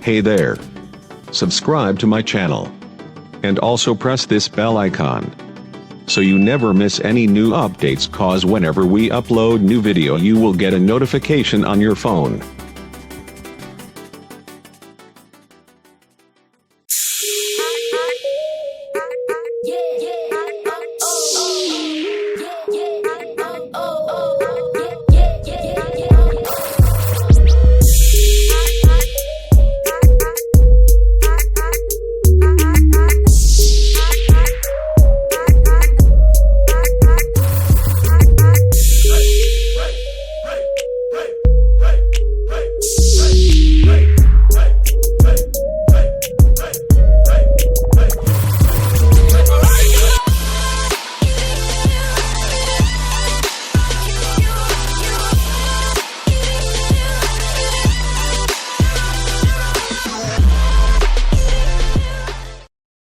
Hey there. Subscribe to my channel. And also press this bell icon, so you never miss any new updates, cause whenever we upload new video you will get a notification on your phone.